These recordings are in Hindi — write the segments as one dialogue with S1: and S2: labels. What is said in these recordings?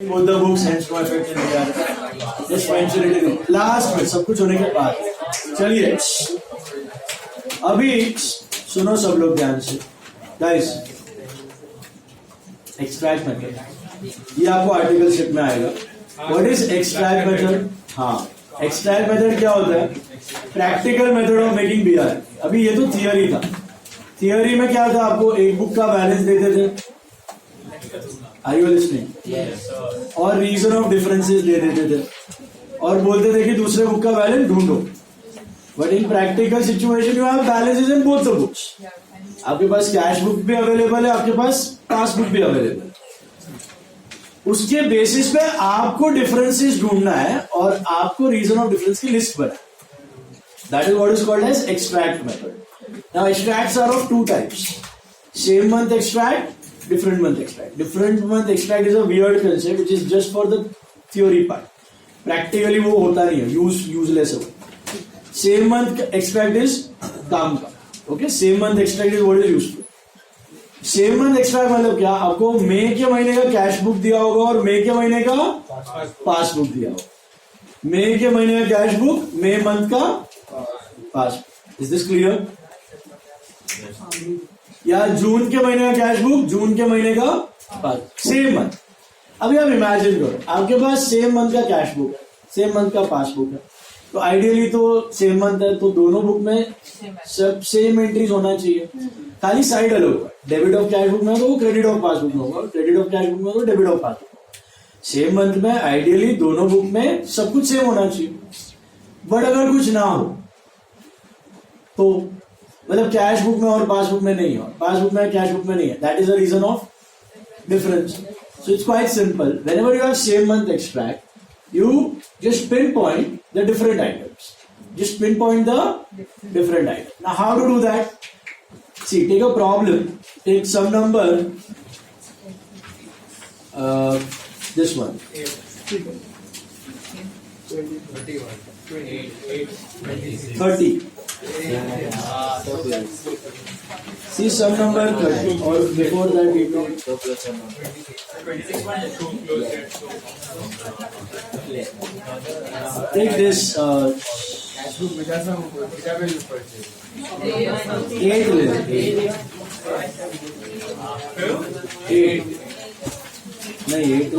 S1: both the books hence no effect in VR. Just mention it in last में सब कुछ होने के बाद. चलिए अभी सुनो सब लोग ध्यान से गाइस. एक्सट्रैक्ट मेथड ये आपको आर्टिकलशिप में आएगा. What is extract method? हाँ, एक्सट्रैक्ट मेथड क्या होता है? Practical method of making BR. अभी ये तो थियरी था. थियरी में क्या था? आपको एक बुक का बैलेंस देते थे. Are you listening? Yes. और रीजन ऑफ डिफरेंसेस दे देते थे और बोलते थे कि दूसरे बुक का बैलेंस ढूंढो. But in practical situation you have balances in both the books. आपके पास कैश बुक भी अवेलेबल है, आपके पास पासबुक भी अवेलेबल है. उसके बेसिस पे आपको डिफरेंसेस ढूंढना है और आपको रीजन ऑफ डिफरेंस की लिस्ट बनाना. That is what is called as extract method. Now extracts are of two types. Same month extract, different month extract. Different month extract is a weird concept which is just for the theory part. Practically वो होता नहीं है, useless है. Same month extract is काम का. Okay, same month extract is what is useful. Same month extract मतलब क्या? आपको मई के महीने का कैश बुक दिया होगा और मई के महीने का पासबुक दिया होगा. मई के महीने का कैश बुक, मई मंथ का पासबुक. Is this clear? या जून के महीने का कैश बुक, जून के महीने का सेम मंथ. अभी आप इमेजिन करो आपके पास सेम मंथ का कैश बुक है, सेम मंथ का पासबुक है. तो आइडियली तो सेम मंथ है तो दोनों बुक में सब सेम एंट्रीज होना चाहिए. खाली साइड अलग होगा. डेबिट ऑफ कैश बुक में तो क्रेडिट ऑफ पासबुक में होगा, क्रेडिट ऑफ कैश बुक में तो debit of passbook. Same month में आइडियली दोनों बुक में सब कुछ सेम होना चाहिए. बट अगर कुछ ना हो तो मतलब कैश बुक में और पासबुक में नहीं हो, पासबुक में कैश बुक में नहीं है, that is the reason of difference. So it's quite simple. Whenever you have same month extract, you just pinpoint the different items. Just pinpoint the different items. Now, how to do that? See, take a problem. Take some number. This one. 30. See some number 30 or before that we do take this 8 नहीं 8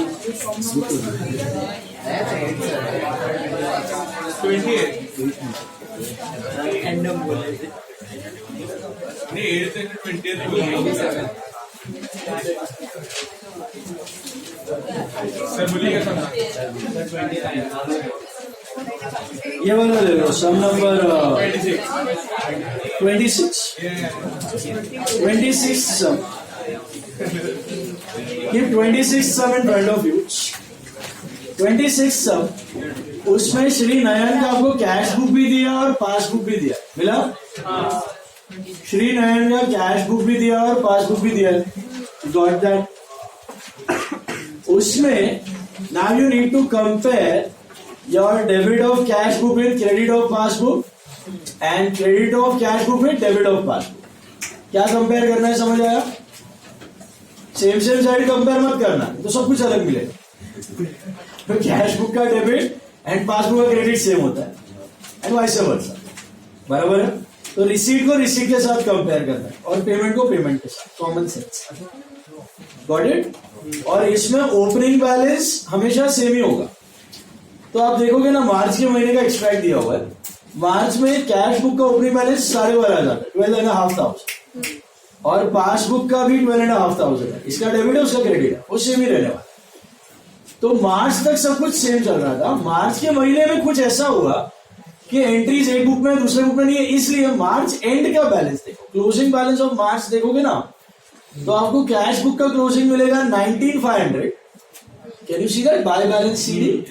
S1: ये वाला ले लो. सम number 26 sum. Keep 26 sum in front of you. 26 sum. उसमें श्री नयन का आपको कैश बुक भी दिया और पासबुक भी दिया. मिला? श्री नयन का कैश बुक भी दिया और पासबुक भी दिया. Got that? उसमें now you need to compare your debit of cash book with credit of passbook and credit of cash book with debit of passbook. क्या कंपेयर करना है? समझ आया? सेम साइड कंपेयर मत करना तो सब कुछ अलग मिलेगा. तो कैश बुक का डेबिट एंड पासबुक का क्रेडिट सेम होता है एंड वाइस वर्सा. बराबर है? तो रिसीट को रिसीट के साथ कंपेयर करना है और पेमेंट को पेमेंट के साथ. Common sense. Got it? और इसमें ओपनिंग बैलेंस हमेशा सेम ही होगा. तो आप देखोगे ना, मार्च के महीने का एक्सट्रैक्ट दिया हुआ है. मार्च में कैश बुक का ओपनिंग बैलेंस 12,500 है, 12,500. और पासबुक का भी 12,500 है. इसका डेबिट है, उसका क्रेडिट है, वो सेम ही रहने वाला. तो मार्च तक सब कुछ सेम चल रहा था. मार्च के महीने में कुछ ऐसा हुआ कि एंट्रीज एक बुक में दूसरे बुक में नहीं है, इसलिए मार्च एंड का बैलेंस देखो. क्लोजिंग बैलेंस ऑफ मार्च देखोगे ना तो आपको कैश बुक का क्लोजिंग मिलेगा 19,500. Can you see that? By balance CD.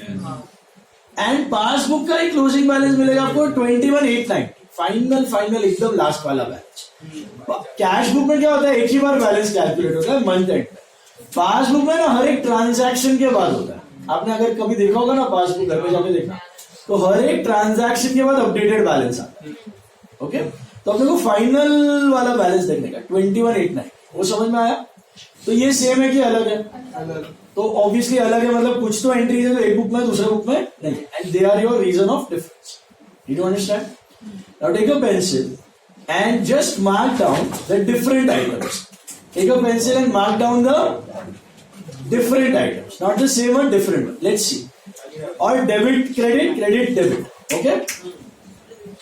S1: And passbook का ही क्लोजिंग बैलेंस मिलेगा आपको 21,890. फाइनल एकदम लास्ट वाला बैलेंस. कैश बुक में क्या होता है? एक ही बार बैलेंस कैलकुलेट होता है मंथ एंड. पासबुक में ना हर एक ट्रांजैक्शन के बाद होता है. आपने अगर कभी देखा होगा ना पासबुक, घर पे जाके देखना, तो हर एक ट्रांजैक्शन के बाद अपडेटेड बैलेंस आता है. ओके, तो अपने को फाइनल वाला बैलेंस देखने का 21,890. वो समझ में आया? तो ये सेम है कि अलग है? तो ऑब्वियसली अलग है, मतलब कुछ तो एंट्रीज है तो एक बुक में दूसरे बुक में नहीं, and they are your reason of difference. You understand? Now take a pencil and just mark down the different items. Take a pencil and mark down the different items, not the same one, different one. Let's see. Or debit, credit, credit, debit. Okay?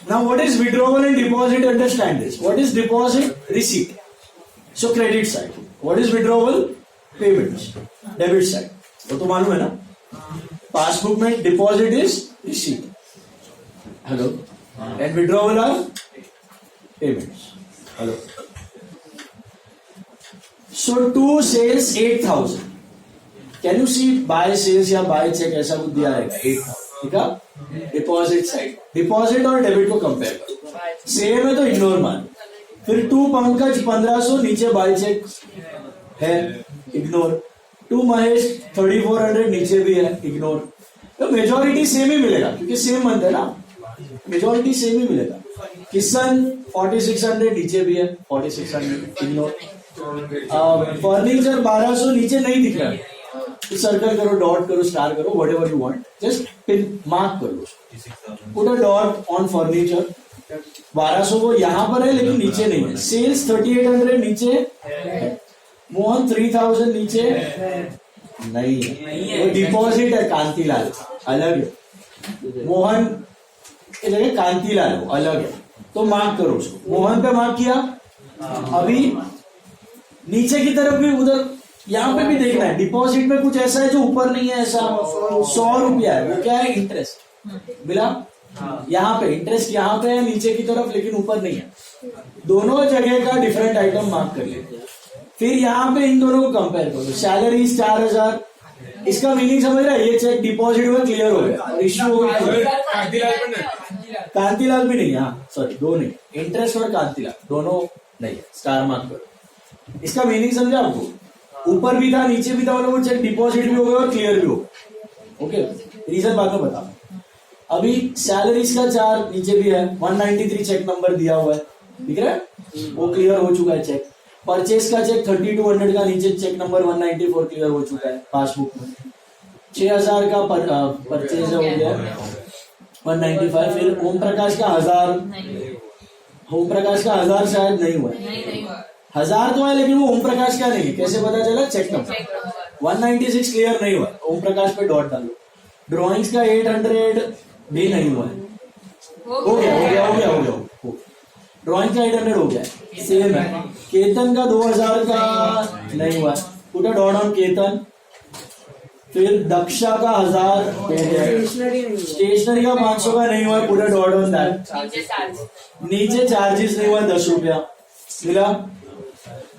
S1: Now what is withdrawal and deposit? Understand this. What is deposit? Receipt. So credit side. What is withdrawal? Payments. Debit side. वो तो मालूम है ना? Passbook में deposit is receipt. Hello? And withdrawal are payments. Hello. So two sales 8,000. Can you see buy sales या buy check ऐसा कुछ दिया रहेगा 8,000. ठीक है? Deposit side. Deposit और debit को compare करो. Same है तो ignore मान. फिर टू पंकज 1500 नीचे buy check है, ignore. टू महेश 3400 नीचे भी है, ignore. तो मेजोरिटी सेम ही मिलेगा क्योंकि सेम मंथ है ना, मेजोरिटी सेम ही मिलेगा. किशन 4600 नीचे भी है, 4600 इग्नोर. फर्नीचर 1200 नीचे नहीं दिख रहा है, तो सर्कल करो, डॉट करो, स्टार करो, whatever you want, just pin mark करो. Put a dot on furniture. 1200 वो यहाँ पर है लेकिन नीचे नहीं है. सेल्स 3800 नीचे है. मोहन 3000 नीचे नहीं है, वो डिपॉजिट है. कांतिलाल अलग है, मोहन की जगह कांतिलाल अलग है, तो मार्क करो उसको. मोहन पे मार्क किया. अभी नीचे की तरफ भी उधर यहाँ पे भी देखना है. डिपॉजिट में कुछ ऐसा है जो ऊपर नहीं है, ऐसा 100 रुपया है, वो क्या है? इंटरेस्ट मिला. यहाँ पे इंटरेस्ट यहाँ पे है नीचे की तरफ, लेकिन ऊपर नहीं है. दोनों जगह का डिफरेंट आइटम मार्क कर लेते. फिर यहाँ पे इन दोनों को कंपेयर करो. सैलरी 4000, इसका मीनिंग समझ रहा है? ये चेक डिपॉजिट हुआ, क्लियर हो गया, इश्यू हो गया. कांतिलाल भी नहीं, हाँ सॉरी, दो नहीं, इंटरेस्ट और कांतिलाल दोनों नहीं, स्टार मार्क करो. इसका मीनिंग समझा आपको? ऊपर भी था नीचे भी था, वो चेक डिपॉजिट भी हो गया और क्लियर भी हो गया. ओके, रीजन बाद में बता. अभी सैलरीज का 4 नीचे भी है, 193 चेक नंबर दिया हुआ है, दिख रहा है, वो क्लियर हो चुका है चेक. परचेज का चेक 3200 का नीचे चेक नंबर 194 क्लियर हो चुका है पासबुक में. 6000 का परचेज हो गया 195. फिर ओम प्रकाश का 1000, ओम प्रकाश का 1000 शायद नहीं हुआ, 1000 तो है लेकिन वो ओम प्रकाश का नहीं है. कैसे पता चला? चेक नंबर 196 क्लियर नहीं हुआ, ओम प्रकाश पे डॉट डालो. ड्रॉइंग्स का 800 भी नहीं हुआ है, हो गया. ड्रॉइंग का 800 हो गया, सेम है. केतन का 2000 का नहीं हुआ, put a dot on Ketan. फिर दक्षा का 1000 हो गया. स्टेशनरी का 500 का नहीं हुआ, put a dot on that. नीचे चार्जेस नहीं हुआ, 10 रुपया मिला.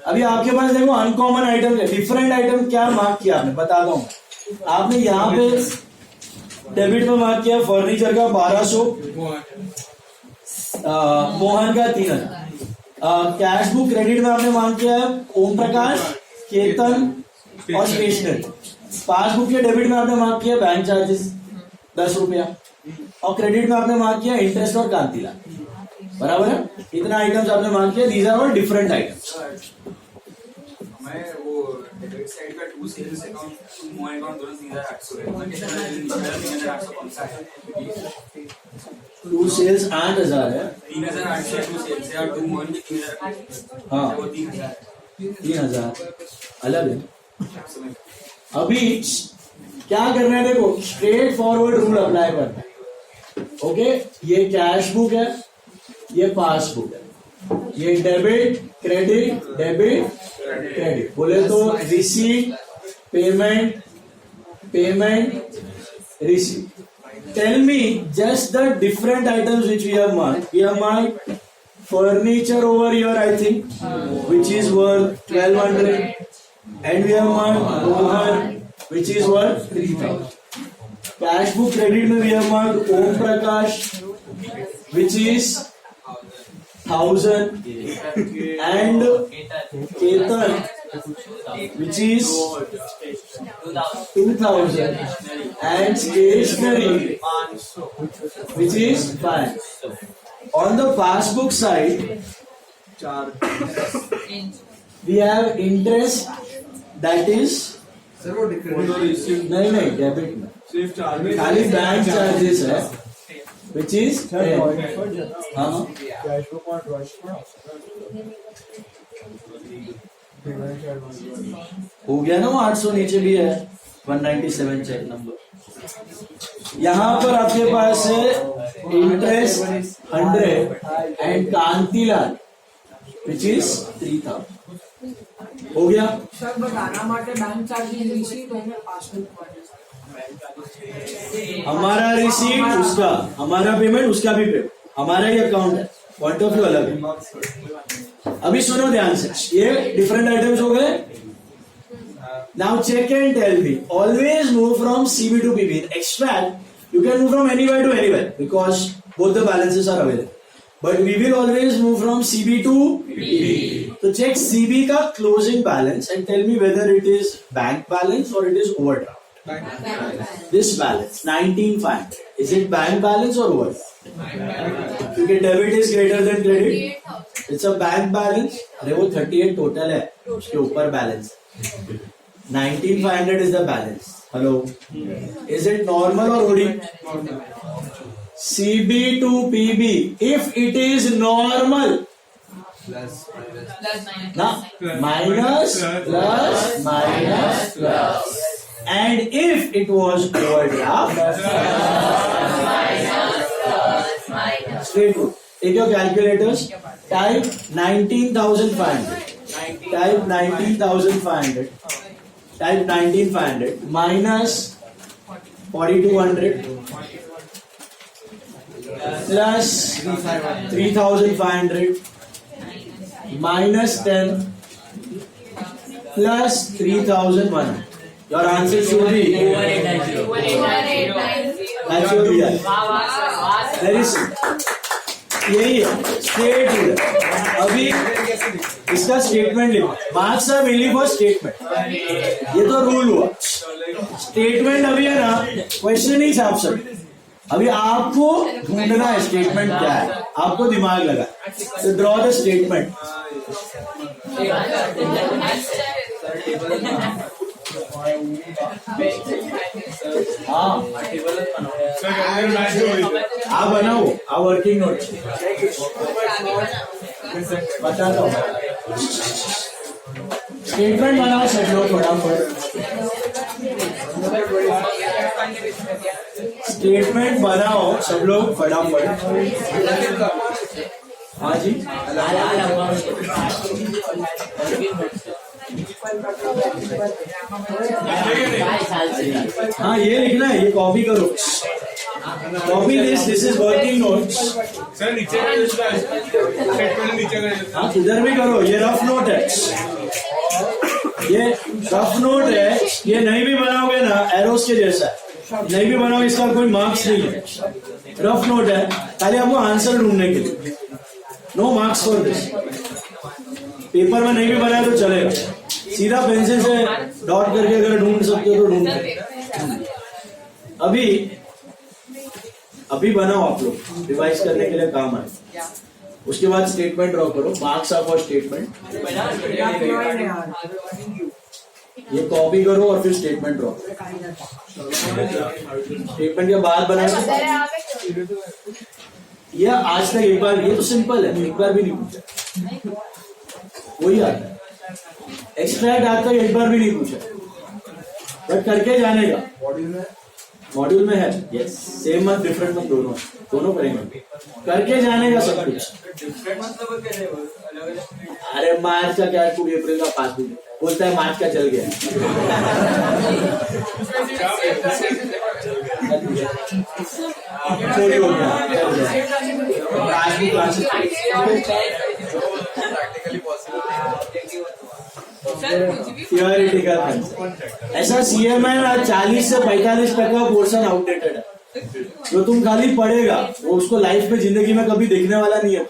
S1: अभी आपके पास देखो अनकॉमन आइटम है, डिफरेंट आइटम क्या मार्क किया आपने, बता दो. आपने यहाँ पे डेबिट में मार्क किया फर्नीचर का 1200, मोहन का 3000. कैश बुक क्रेडिट में आपने मार्क किया है ओम प्रकाश, केतन और स्टेशनरी. पासबुक के डेबिट में आपने मार्क किया बैंक चार्जेस 10 रुपया, और क्रेडिट में आपने मार्क किया इंटरेस्ट और कांतिलाल. बराबर है, इतना आइटम्स आपने मार्क किया. These are all different items.
S2: मैं वो डेबिट साइड का 2 सेल्स अकाउंट, 2 मोबाइल अकाउंट दोनों 3800 है. मैं कितना 3800 कौन सा है?
S1: 2 सेल्स 8000 है,
S2: 3800 2 सेल्स है और 2 मोबाइल के 3000.
S1: हाँ
S2: वो 3000
S1: अलग है. अभी क्या करना है, देखो स्ट्रेट फॉरवर्ड रूल अप्लाई करना है. ओके, ये कैश बुक है, ये पासबुक है, ये डेबिट क्रेडिट डेबिट क्रेडिट. बोले तो receipt payment payment receipt. Tell me just the different items which we have marked. We have marked furniture over here, I think, which is worth 1200, and we have marked Mohan, which is worth 3000. Cash book credit में we have marked Om Prakash, which is 1000, and Ketan, which is 2000, and stationery, which is 5. On the passbook side, we have interest, that is नहीं नहीं डेबिट में खाली बैंक चार्जेस है विच इज हाँ हो गया ना वो 800 नीचे भी है 197 चेक नंबर। यहाँ पर आपके पास है interest 100 and Kantilal which is 3000 हो गया।
S3: सर बताना माटे बैंक चार्जेस रिसीट और पासबुक
S1: हमारा रिसीट उसका हमारा पेमेंट उसका भी पेमेंट हमारा ही अकाउंट है पॉइंट ऑफ व्यू अलग है। अभी सुनो ध्यान से ये डिफरेंट आइटम्स हो गए। Now check and tell me always move from CB to PB in extract you can move from anywhere to anywhere because both the balances are available but we will always move from CB to PB. तो चेक सीबी का closing balance and tell me whether it is bank balance और it is overdraft. This balance 19,500 is it bank balance or overdraft? क्योंकि debit is greater than credit it's a bank balance. अरे वो 38 टोटल है उसके ऊपर balance 19,500 is the balance. Hello is it normal और OD? CB to PB if it is normal ना minus plus minus plus and if it was overdraft straight through take your calculators type 19,500 type 19,500 type 19,500 minus 4,200 plus 3,500 minus 10 plus 3,100 your answer should be that should be that very simple यही है स्ट्रेट रूल। अभी इसका स्टेटमेंट लिखो marks are mainly for statement ये तो रूल हुआ। स्टेटमेंट अभी है ना क्वेश्चन ही छाप सकते अभी आपको ढूंढना है स्टेटमेंट क्या है आपको दिमाग लगा तो ड्रॉ द स्टेटमेंट। हाँ आप बनाओ आप वर्किंग नोट बताता हूँ स्टेटमेंट बनाओ सब लोग फटाफट स्टेटमेंट बनाओ सब लोग फटाफट। हाँ जी हाँ ये लिखना है ये कॉपी करो copy this is working notes
S4: sir नीचे
S1: हाँ इधर भी करो ये रफ नोट है ये रफ नोट है ये नहीं भी बनाओगे ना एरोस के जैसा नहीं भी बनाओगे इसका कोई मार्क्स नहीं है रफ नोट है खाली आपको आंसर ढूंढने के लिए no marks for this. Paper में नहीं भी बनाया तो चलेगा सीधा पेंसिल से डॉट करके अगर ढूंढ सकते हो तो ढूंढ अभी बनाओ आप लोग रिवाइज करने के लिए काम आए। उसके बाद स्टेटमेंट ड्रॉ करो मार्क्स ऑफ और स्टेटमेंट ये कॉपी करो और फिर स्टेटमेंट ड्रॉ स्टेटमेंट के बाद बनाओ। ये आज तक एक बार ये तो सिंपल है एक बार भी नहीं पूछा वही आता है एक्सट्रैक्ट आज तक एक बार भी नहीं पूछा बट करके जाने का मॉड्यूल में है यस सेम मत डिफरेंट मत दोनों करेंगे करके जाने का सब कुछ। अरे मार्च का क्या 2 अप्रैल का पासबुक बोलता है मार्च का चल गया चोरी हो गया थियोरिटिकल ऐसा सीए में 40 से 45% पोर्शन आउटडेटेड है जो तुम खाली पढ़ेगा वो उसको लाइफ में जिंदगी में कभी देखने वाला नहीं है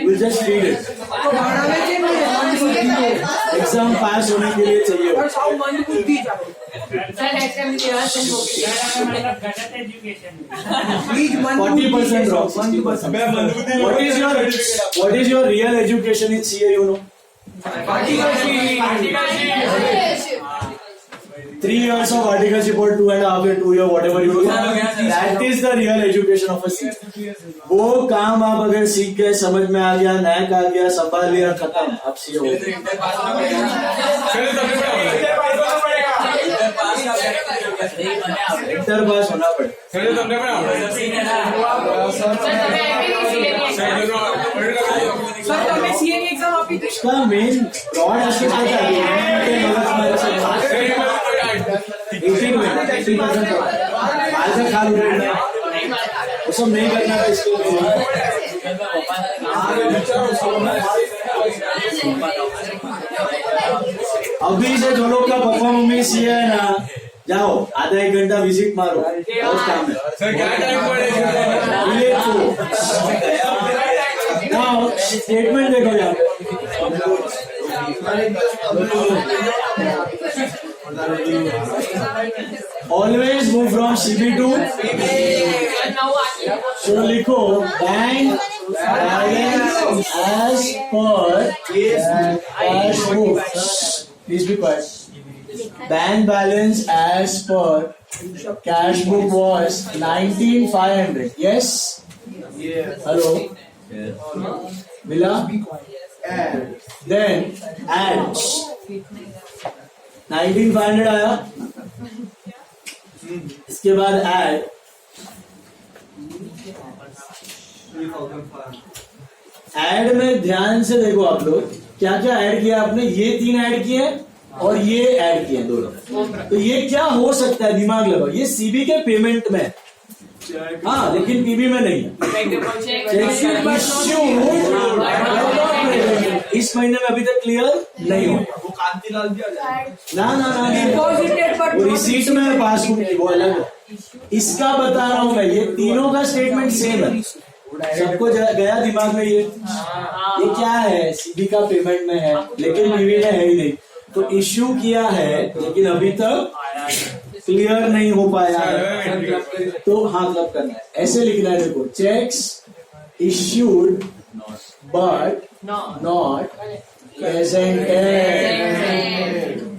S1: will just read it exam पास होने के लिए चाहिए 40% drop 40%। What is your real education in CA you know? 3 years of articleship or 2.5 year, 2 year, whatever you do, that is the real education of a CA. वो काम आप अगर सीख गए, समझ में आ गया, नैक आ गया, संभाल लिया, खत्म, आप सीए हो गए। इंटर पास होना
S3: સર તમે સીએ ની એક્ઝામ આપી હતી
S1: उसका मेन ब्रॉड एस्पेक्ट क्या है? वो सब नहीं करना है इसके अभी से जो लोग का पप्पा मम्मी सीए है ना, जाओ आधा 1 घंटा विजिट मारो, बहुत काम है।
S4: सर क्या टाइम पड़ेगा?
S1: स्टेटमेंट देखो यहाँ always move from CB to so लिखो bank balance as per cash book, please be quiet. Bank balance as per cash book was 19,500, yes? Hello मिला? देन एड 19,500 आया, इसके बाद एड ऐड में ध्यान से देखो आप लोग, क्या क्या ऐड किया आपने? ये 3 ऐड किए और ये ऐड किए दोनों। तो ये क्या हो सकता है, दिमाग लगाओ। ये सीबी के पेमेंट में, हाँ, लेकिन पीबी में नहीं है। इस महीने में अभी तक क्लियर नहीं हो,
S4: वो कांतिलाल भी आ जाएगा।
S1: ना वो रिसीट में है, पासबुक की, वो अलग है। इसका बता रहा हूं मैं, ये तीनों का स्टेटमेंट सेम है, सबको गया दिमाग में। ये क्या है, सीबी का पेमेंट में है लेकिन पीबी में है ही नहीं, तो इश्यू किया है लेकिन अभी तक क्लियर नहीं हो पाया है। तो हाँ, क्लब करना है, ऐसे लिखना है, देखो, cheques issued but not presented.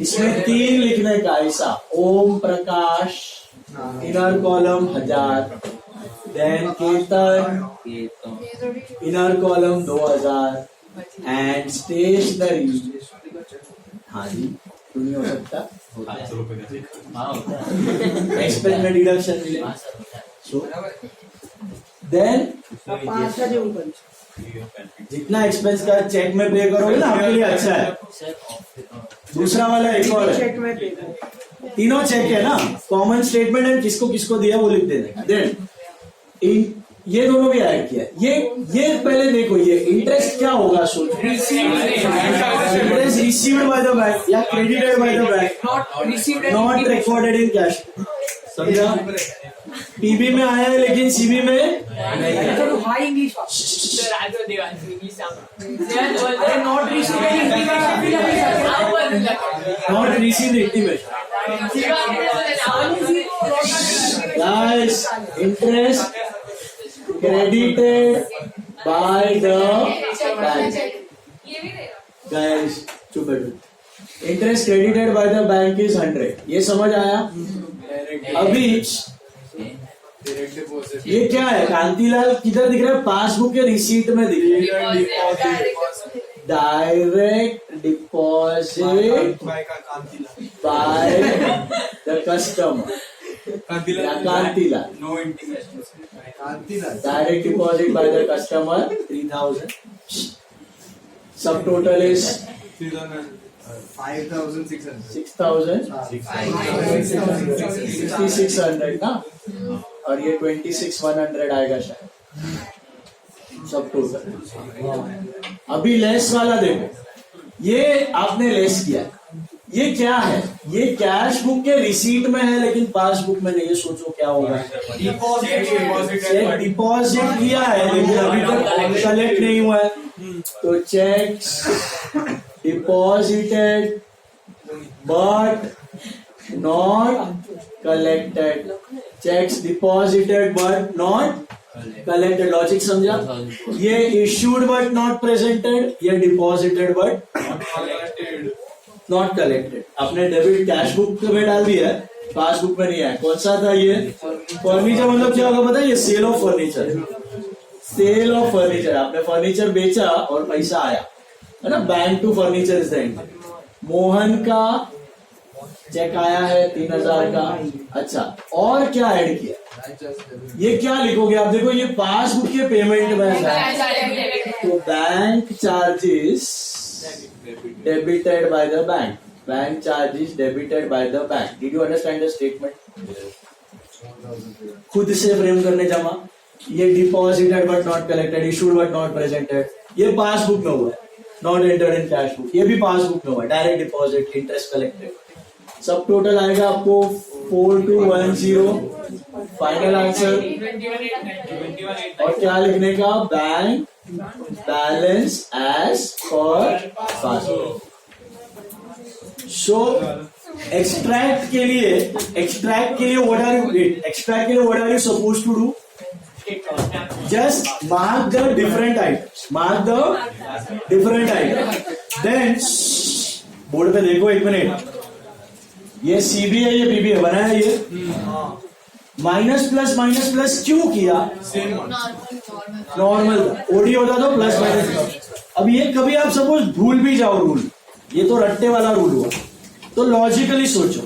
S1: इसमें 3 लिखने का, ऐसा Om Prakash inner column 1000, then Ketan inner column 2000 and stationery, हाँ जी, क्यों नहीं हो सकता, एक्सपेंस में डिडक्शन मिले। सो देन जितना एक्सपेंस का चेक में पे करोगे ना, आपके लिए अच्छा है। दूसरा वाला एक और है, तीनों चेक है ना, कॉमन स्टेटमेंट है, किसको किसको दिया वो लिख देना। देन ये दोनों भी ऐड किया। ये पहले देखो, ये इंटरेस्ट क्या होगा, सोचो। Interest received by the bank या credited by the bank, not recorded in cash, समझा? पीबी में आया है लेकिन सीबी में
S3: not
S1: received intimation. Guys, interest credited by the bank. Guys, चुप बैठो। Interest credited by the bank is 100. ये समझ आया? अभी ये क्या है, कांतिलाल किधर दिख रहा है? पासबुक के रिसीट में दिख रहा है। Direct deposit by the customer, Kantilal,
S2: no intimation,
S1: direct deposit by the customer 3,000. Sub total is
S4: 5,600.
S1: 6,000. 6,600 ना, और ये 26,100 आएगा शायद सब टोटल। अभी लेस वाला देखो, ये आपने लेस किया, ये क्या है? ये कैश बुक के रिसीट में है लेकिन पासबुक में नहीं है। सोचो क्या होगा। डिपॉजिट किया है लेकिन अभी तक कलेक्ट नहीं हुआ है, तो checks deposited but not collected, checks deposited but not collected. Logic समझा? ये इश्यूड बट नॉट प्रेजेंटेड, ये डिपॉजिटेड बट नॉट कलेक्टेड। आपने डेबिट कैश बुक में डाल दिया है, पासबुक में नहीं है। कौन सा था ये? फर्नीचर मतलब क्या होगा पता है? ये sale of furniture, sale of furniture. आपने फर्नीचर बेचा और पैसा आया है ना, bank to furniture is the entry. Mohan का चेक आया है 3000 का। अच्छा, और क्या ऐड किया? ये क्या लिखोगे आप? देखो ये पासबुक के पेमेंट में है, तो bank charges debited by the bank, bank charges debited by the bank. Did you understand the statement? खुद से फ्रेम करने जमा, ये deposited but not collected, issued but not presented, ये पासबुक में हुआ है, not entered in cash book, ये भी पासबुक में हुआ है, डायरेक्ट डिपॉजिट, इंटरेस्ट कलेक्टेड। सब टोटल आएगा आपको 4210, फाइनल आंसर। और क्या लिखने का? बैंक बैलेंस एज पर पासबुक। सो एक्सट्रैक्ट के लिए what are you suppose to do? Just mark the different items. Mark the different items. Then board पे देखो, एक मिनट, ये सीबी है, ये पीबी है, बनाया ये माइनस प्लस क्यों किया? नॉर्मल ओडी होता तो प्लस माइनस। अब ये कभी आप सपोज भूल भी जाओ रूल, ये तो रट्टे वाला रूल हुआ, तो लॉजिकली सोचो,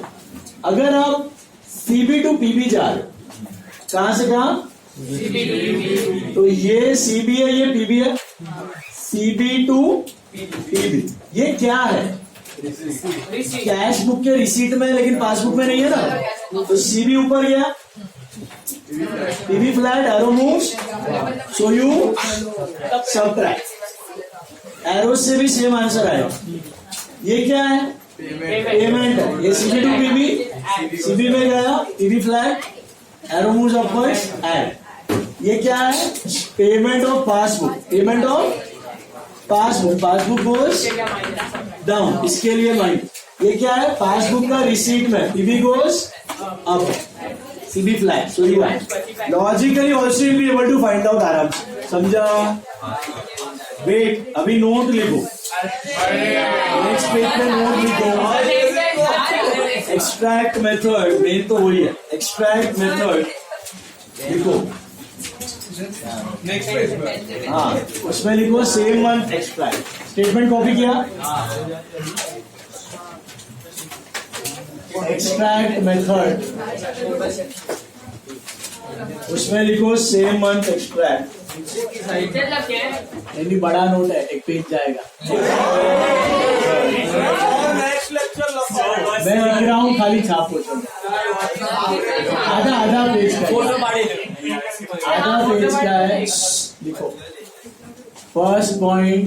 S1: अगर आप सीबी टू पीबी जा रहे हो, कहां से कहां? तो ये सीबी है, ये पीबी है, सीबी टू पीबी। ये क्या है? कैश बुक के रिसीट में, लेकिन पासबुक में नहीं है ना, तो सीबी ऊपर गया, PB flat, arrow moves, so you subtract. Arrow से भी सेम आंसर आएगा। ये क्या है? पेमेंट है। ये सीबी टू पीबी, सीबी में गया, PB flat, arrow moves upwards, add. ये क्या है? Payment of passbook, payment of passbook, passbook goes down, इसके लिए माइंड। ये क्या है? पासबुक का रिसीट में, PB goes up, CB flat, so you logically also be able to find out आराम से। समझा? वेट, अभी नोट लिखो, नेक्स्ट पेज पे नोट लिखो। एक्सट्रैक्ट मेथड, मेन तो वही है, एक्सट्रैक्ट मेथड लिखो।
S4: नेक्स्ट पेज पे
S1: हाँ, उसमें लिखो same month extract. Statement copy किया? एक्सट्रैक्ट मेथड, उसमें लिखो सेम मंथ एक्सट्रैक्ट। नहीं, बड़ा नोट है, एक पेज जाएगा।
S4: नेक्स्ट लेक्चर
S1: मैं लिख रहा हूँ, खाली छापो। आधा पेज का, आधा पेज क्या है? लिखो फर्स्ट पॉइंट